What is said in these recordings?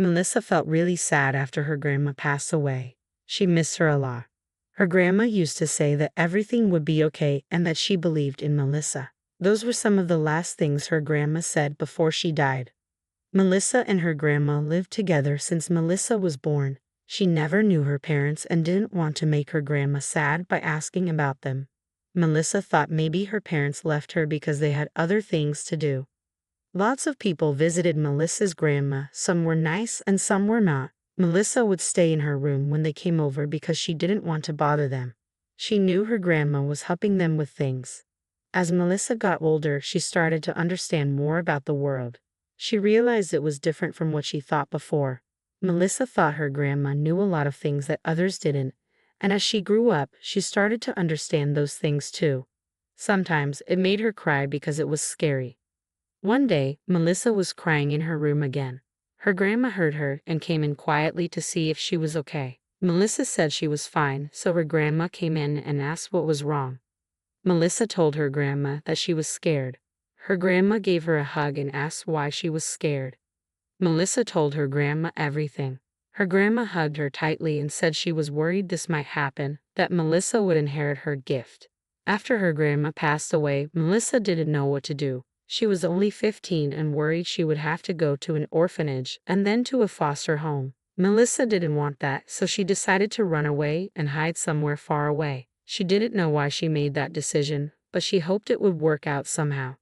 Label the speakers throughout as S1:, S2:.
S1: Melissa felt really sad after her grandma passed away. She missed her a lot. Her grandma used to say that everything would be okay and that she believed in Melissa. Those were some of the last things her grandma said before she died. Melissa and her grandma lived together since Melissa was born. She never knew her parents and didn't want to make her grandma sad by asking about them. Melissa thought maybe her parents left her because they had other things to do. Lots of people visited Melissa's grandma. Some were nice and some were not. Melissa would stay in her room when they came over because she didn't want to bother them. She knew her grandma was helping them with things. As Melissa got older, she started to understand more about the world. She realized it was different from what she thought before. Melissa thought her grandma knew a lot of things that others didn't, and as she grew up, she started to understand those things too. Sometimes it made her cry because it was scary. One day, Melissa was crying in her room again. Her grandma heard her and came in quietly to see if she was okay. Melissa said she was fine, so her grandma came in and asked what was wrong. Melissa told her grandma that she was scared. Her grandma gave her a hug and asked why she was scared. Melissa told her grandma everything. Her grandma hugged her tightly and said she was worried this might happen, that Melissa would inherit her gift. After her grandma passed away, Melissa didn't know what to do. She was only 15 and worried she would have to go to an orphanage and then to a foster home. Melissa didn't want that, so she decided to run away and hide somewhere far away. She didn't know why she made that decision, but she hoped it would work out somehow.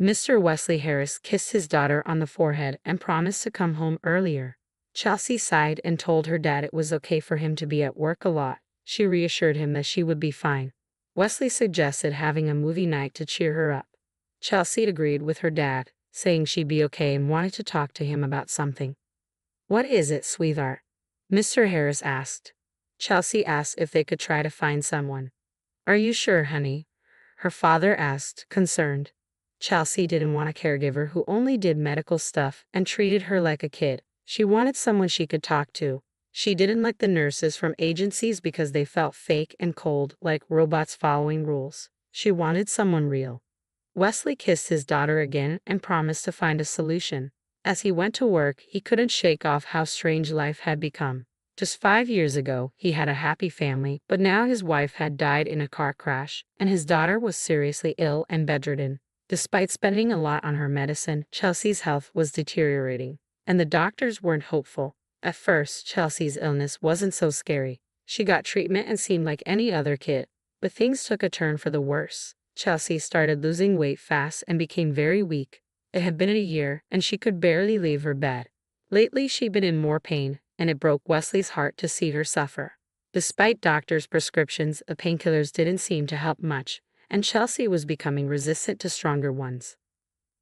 S1: Mr. Wesley Harris kissed his daughter on the forehead and promised to come home earlier. Chelsea sighed and told her dad it was okay for him to be at work a lot. She reassured him that she would be fine. Wesley suggested having a movie night to cheer her up. Chelsea agreed with her dad, saying she'd be okay and wanted to talk to him about something. "What is it, sweetheart?" Mr. Harris asked. Chelsea asked if they could try to find someone. "Are you sure, honey?" her father asked, concerned. Chelsea didn't want a caregiver who only did medical stuff and treated her like a kid. She wanted someone she could talk to. She didn't like the nurses from agencies because they felt fake and cold, like robots following rules. She wanted someone real. Wesley kissed his daughter again and promised to find a solution. As he went to work, he couldn't shake off how strange life had become. Just 5 years ago, he had a happy family, but now his wife had died in a car crash, and his daughter was seriously ill and bedridden. Despite spending a lot on her medicine, Chelsea's health was deteriorating, and the doctors weren't hopeful. At first, Chelsea's illness wasn't so scary. She got treatment and seemed like any other kid, but things took a turn for the worse. Chelsea started losing weight fast and became very weak. It had been a year, and she could barely leave her bed. Lately, she'd been in more pain, and it broke Wesley's heart to see her suffer. Despite doctors' prescriptions, the painkillers didn't seem to help much, and Chelsea was becoming resistant to stronger ones.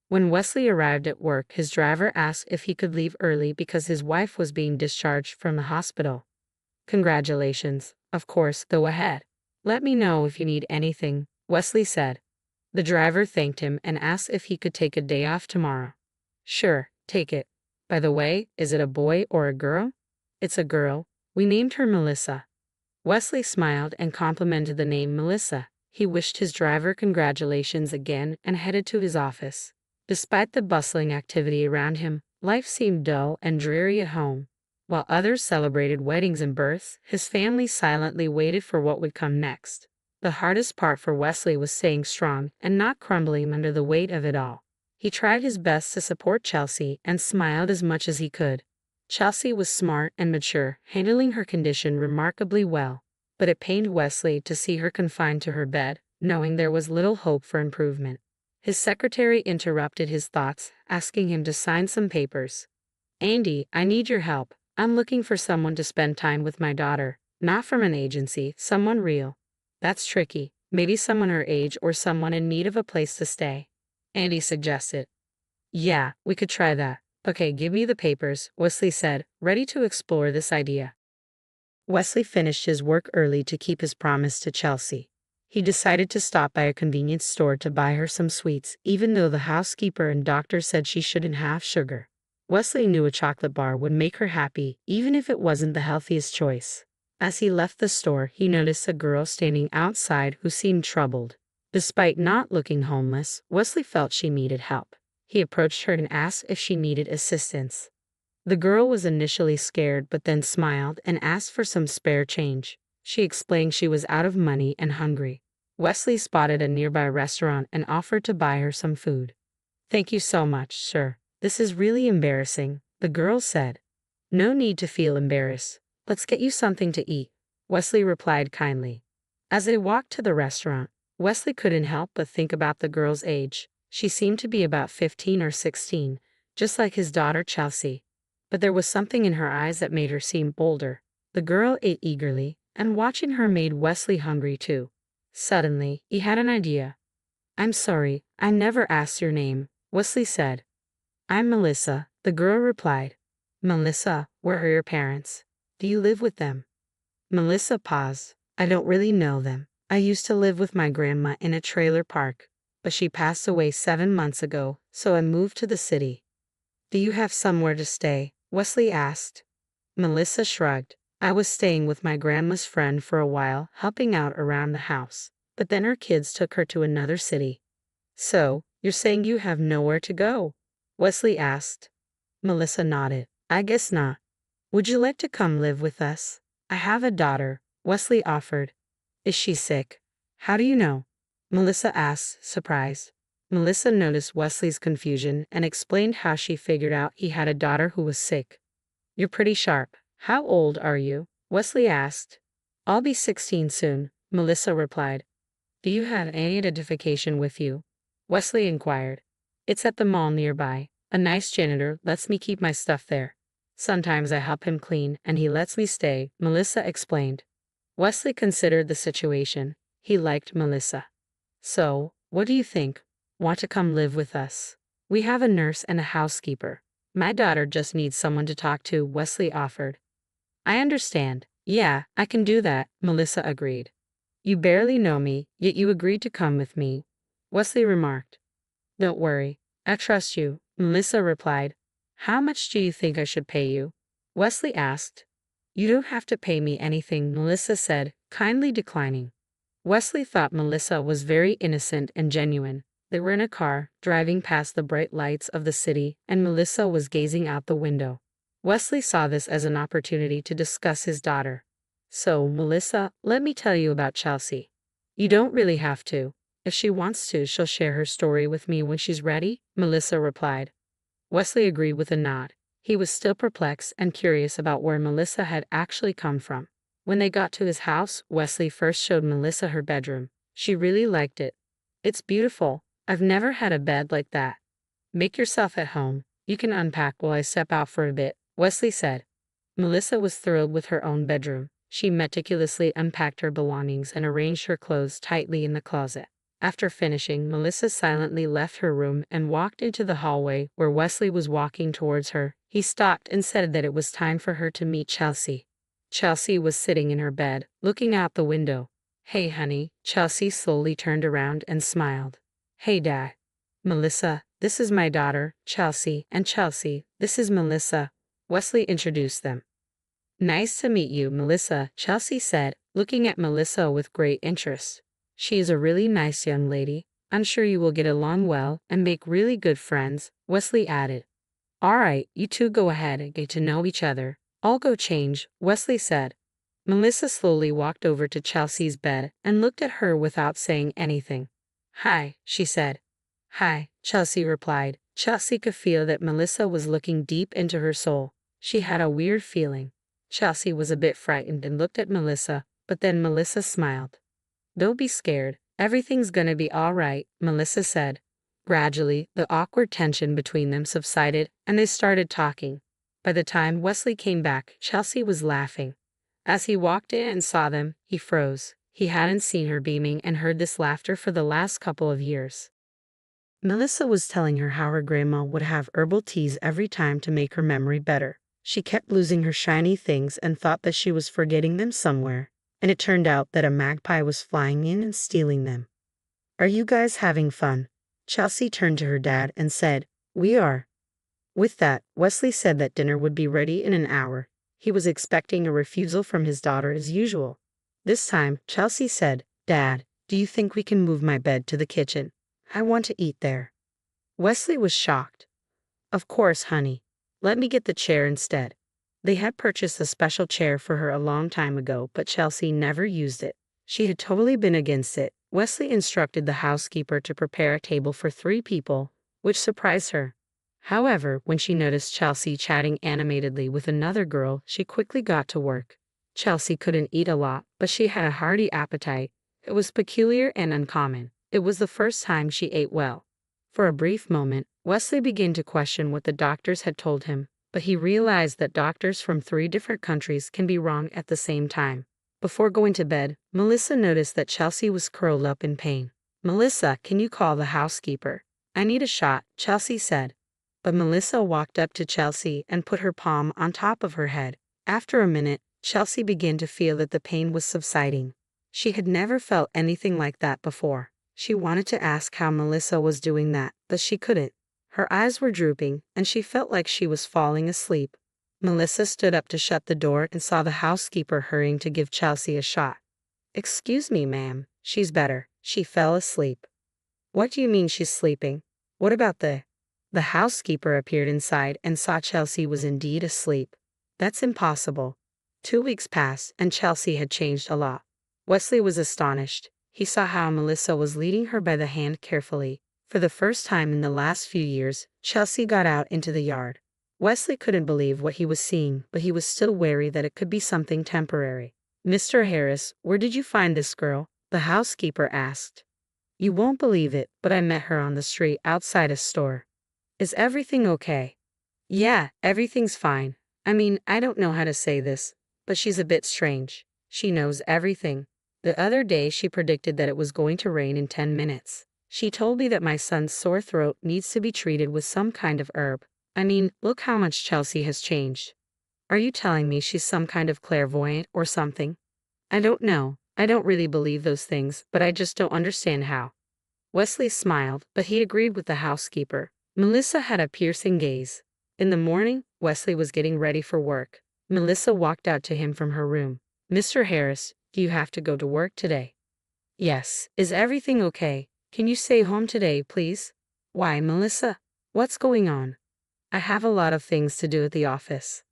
S1: When Wesley arrived at work, his driver asked if he could leave early because his wife was being discharged from the hospital. "Congratulations. Of course, go ahead. Let me know if you need anything," Wesley said. The driver thanked him and asked if he could take a day off tomorrow. "Sure, take it. By the way, is it a boy or a girl?" "It's a girl. We named her Melissa." Wesley smiled and complimented the name Melissa. He wished his driver congratulations again and headed to his office. Despite the bustling activity around him, life seemed dull and dreary at home. While others celebrated weddings and births, his family silently waited for what would come next. The hardest part for Wesley was staying strong and not crumbling under the weight of it all. He tried his best to support Chelsea and smiled as much as he could. Chelsea was smart and mature, handling her condition remarkably well, but it pained Wesley to see her confined to her bed, knowing there was little hope for improvement. His secretary interrupted his thoughts, asking him to sign some papers. "Andy, I need your help. I'm looking for someone to spend time with my daughter, not from an agency, someone real." "That's tricky. Maybe someone her age or someone in need of a place to stay," Andy suggested. "Yeah, we could try that. Okay, give me the papers," Wesley said, ready to explore this idea. Wesley finished his work early to keep his promise to Chelsea. He decided to stop by a convenience store to buy her some sweets, even though the housekeeper and doctor said she shouldn't have sugar. Wesley knew a chocolate bar would make her happy, even if it wasn't the healthiest choice. As he left the store, he noticed a girl standing outside who seemed troubled. Despite not looking homeless, Wesley felt she needed help. He approached her and asked if she needed assistance. The girl was initially scared but then smiled and asked for some spare change. She explained she was out of money and hungry. Wesley spotted a nearby restaurant and offered to buy her some food. "Thank you so much, sir. This is really embarrassing," the girl said. "No need to feel embarrassed. Let's get you something to eat," Wesley replied kindly. As they walked to the restaurant, Wesley couldn't help but think about the girl's age. She seemed to be about 15 or 16, just like his daughter Chelsea. But there was something in her eyes that made her seem bolder. The girl ate eagerly, and watching her made Wesley hungry too. Suddenly, he had an idea. "I'm sorry, I never asked your name," Wesley said. "I'm Melissa," the girl replied. "Melissa, where are your parents? Do you live with them?" Melissa paused. "I don't really know them. I used to live with my grandma in a trailer park, but she passed away 7 months ago, so I moved to the city." "Do you have somewhere to stay?" Wesley asked. Melissa shrugged. "I was staying with my grandma's friend for a while, helping out around the house, but then her kids took her to another city." "So, you're saying you have nowhere to go?" Wesley asked. Melissa nodded. "I guess not. Would you like to come live with us? I have a daughter," Wesley offered. "Is she sick?" "How do you know?" Melissa asked, surprised. Melissa noticed Wesley's confusion and explained how she figured out he had a daughter who was sick. "You're pretty sharp. How old are you?" Wesley asked. "I'll be 16 soon," Melissa replied. "Do you have any identification with you?" Wesley inquired. "It's at the mall nearby. A nice janitor lets me keep my stuff there. Sometimes I help him clean and he lets me stay," Melissa explained. Wesley considered the situation. He liked Melissa. "So, what do you think? Want to come live with us? We have a nurse and a housekeeper. My daughter just needs someone to talk to," Wesley offered. "I understand. Yeah, I can do that," Melissa agreed. "You barely know me, yet you agreed to come with me," Wesley remarked. "Don't worry. I trust you," Melissa replied. "How much do you think I should pay you?" Wesley asked. "You don't have to pay me anything," Melissa said, kindly declining. Wesley thought Melissa was very innocent and genuine. They were in a car, driving past the bright lights of the city, and Melissa was gazing out the window. Wesley saw this as an opportunity to discuss his daughter. "So, Melissa, let me tell you about Chelsea." "You don't really have to. If she wants to, she'll share her story with me when she's ready," Melissa replied. Wesley agreed with a nod. He was still perplexed and curious about where Melissa had actually come from. When they got to his house, Wesley first showed Melissa her bedroom. She really liked it. "It's beautiful. I've never had a bed like that." "Make yourself at home. You can unpack while I step out for a bit," Wesley said. Melissa was thrilled with her own bedroom. She meticulously unpacked her belongings and arranged her clothes tightly in the closet. After finishing, Melissa silently left her room and walked into the hallway where Wesley was walking towards her. He stopped and said that it was time for her to meet Chelsea. Chelsea was sitting in her bed, looking out the window. "Hey, honey." Chelsea slowly turned around and smiled. "Hey, Dad." "Melissa, this is my daughter, Chelsea, and Chelsea, this is Melissa." Wesley introduced them. "Nice to meet you, Melissa," Chelsea said, looking at Melissa with great interest. "She is a really nice young lady. I'm sure you will get along well and make really good friends," Wesley added. "All right, you two go ahead and get to know each other. I'll go change," Wesley said. Melissa slowly walked over to Chelsea's bed and looked at her without saying anything. "Hi," she said. "Hi," Chelsea replied. Chelsea could feel that Melissa was looking deep into her soul. She had a weird feeling. Chelsea was a bit frightened and looked at Melissa, but then Melissa smiled. "Don't be scared. Everything's gonna be all right," Melissa said. Gradually, the awkward tension between them subsided, and they started talking. By the time Wesley came back, Chelsea was laughing. As he walked in and saw them, he froze. He hadn't seen her beaming and heard this laughter for the last couple of years. Melissa was telling her how her grandma would have herbal teas every time to make her memory better. She kept losing her shiny things and thought that she was forgetting them somewhere, and it turned out that a magpie was flying in and stealing them. "Are you guys having fun?" Chelsea turned to her dad and said, "We are." With that, Wesley said that dinner would be ready in an hour. He was expecting a refusal from his daughter as usual. This time, Chelsea said, "Dad, do you think we can move my bed to the kitchen? I want to eat there." Wesley was shocked. "Of course, honey. Let me get the chair instead. They had purchased a special chair for her a long time ago, but Chelsea never used it. She had totally been against it. Wesley instructed the housekeeper to prepare a table for 3 people, which surprised her. However, when she noticed Chelsea chatting animatedly with another girl, she quickly got to work. Chelsea couldn't eat a lot, but she had a hearty appetite. It was peculiar and uncommon. It was the first time she ate well. For a brief moment, Wesley began to question what the doctors had told him, but he realized that doctors from 3 different countries can be wrong at the same time. Before going to bed, Melissa noticed that Chelsea was curled up in pain. "Melissa, can you call the housekeeper? I need a shot," Chelsea said. But Melissa walked up to Chelsea and put her palm on top of her head. After a minute, Chelsea began to feel that the pain was subsiding. She had never felt anything like that before. She wanted to ask how Melissa was doing that, but she couldn't. Her eyes were drooping, and she felt like she was falling asleep. Melissa stood up to shut the door and saw the housekeeper hurrying to give Chelsea a shot. "Excuse me, ma'am, she's better. She fell asleep." "What do you mean she's sleeping? What about the—" The housekeeper appeared inside and saw Chelsea was indeed asleep. "That's impossible." 2 weeks passed, and Chelsea had changed a lot. Wesley was astonished. He saw how Melissa was leading her by the hand carefully. For the first time in the last few years, Chelsea got out into the yard. Wesley couldn't believe what he was seeing, but he was still wary that it could be something temporary. "Mr. Harris, where did you find this girl?" the housekeeper asked. "You won't believe it, but I met her on the street outside a store." "Is everything okay?" "Yeah, everything's fine. I mean, I don't know how to say this, but she's a bit strange. She knows everything. The other day she predicted that it was going to rain in 10 minutes. She told me that my son's sore throat needs to be treated with some kind of herb. I mean, look how much Chelsea has changed. Are you telling me she's some kind of clairvoyant or something?" "I don't know. I don't really believe those things, but I just don't understand how." Wesley smiled, but he agreed with the housekeeper. Melissa had a piercing gaze. In the morning, Wesley was getting ready for work. Melissa walked out to him from her room. "Mr. Harris, do you have to go to work today?" "Yes. Is everything okay? Can you stay home today, please?" "Why, Melissa? What's going on?" "I have a lot of things to do at the office."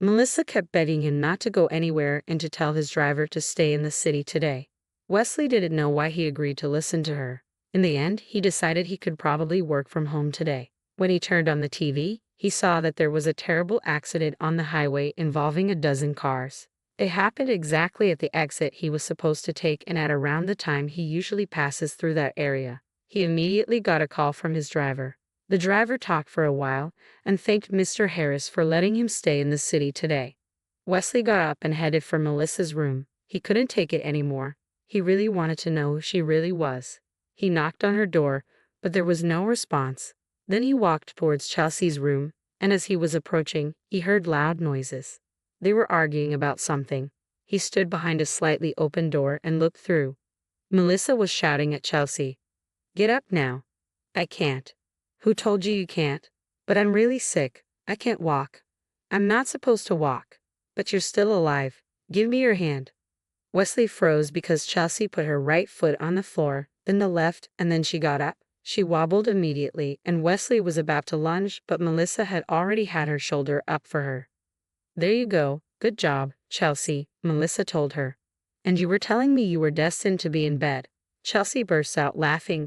S1: Melissa kept begging him not to go anywhere and to tell his driver to stay in the city today. Wesley didn't know why he agreed to listen to her. In the end, he decided he could probably work from home today. When he turned on the TV, he saw that there was a terrible accident on the highway involving a dozen cars. It happened exactly at the exit he was supposed to take and at around the time he usually passes through that area. He immediately got a call from his driver. The driver talked for a while and thanked Mr. Harris for letting him stay in the city today. Wesley got up and headed for Melissa's room. He couldn't take it anymore. He really wanted to know who she really was. He knocked on her door, but there was no response. Then he walked towards Chelsea's room, and as he was approaching, he heard loud noises. They were arguing about something. He stood behind a slightly open door and looked through. Melissa was shouting at Chelsea. "Get up now." "I can't." "Who told you you can't?" "But I'm really sick. I can't walk." "I'm not supposed to walk." "But you're still alive. Give me your hand." Wesley froze because Chelsea put her right foot on the floor, then the left, and then she got up. She wobbled immediately, and Wesley was about to lunge, but Melissa had already had her shoulder up for her. "There you go. Good job, Chelsea," Melissa told her. "And you were telling me you were destined to be in bed." Chelsea burst out laughing.